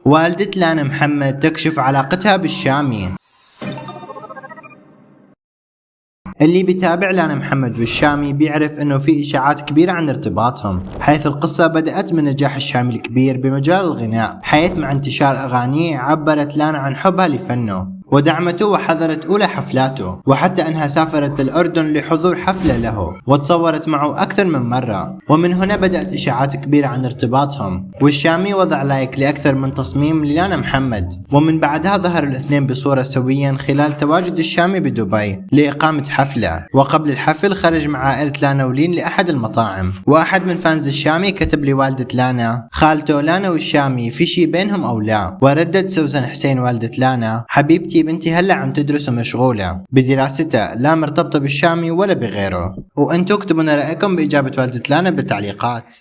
والدة لانا محمد تكشف علاقتها بالشامي. اللي بيتابع لانا محمد والشامي بيعرف انه في اشاعات كبيرة عن ارتباطهم، حيث القصة بدأت من نجاح الشامي الكبير بمجال الغناء، حيث مع انتشار اغانيه عبرت لانا عن حبها لفنه ودعمته وحضرت أولى حفلاته، وحتى أنها سافرت للأردن لحضور حفلة له وتصورت معه أكثر من مرة. ومن هنا بدأت إشاعات كبيرة عن ارتباطهم، والشامي وضع لايك لأكثر من تصميم للانا محمد، ومن بعدها ظهر الاثنين بصورة سويا خلال تواجد الشامي بدبي لإقامة حفلة. وقبل الحفل خرج مع عائلة لانا ولين لأحد المطاعم، وأحد من فانز الشامي كتب لوالدة لانا: خالته لانا والشامي في شي بينهم أو لا؟ وردت سوزان حسين والدة لانا: حبيبتي بنتي هلا عم تدرس ومشغولة بدراستها، لا مرتبطة بالشامي ولا بغيره. وانتو اكتبوا لنا رأيكم بإجابة والدة لانا بالتعليقات.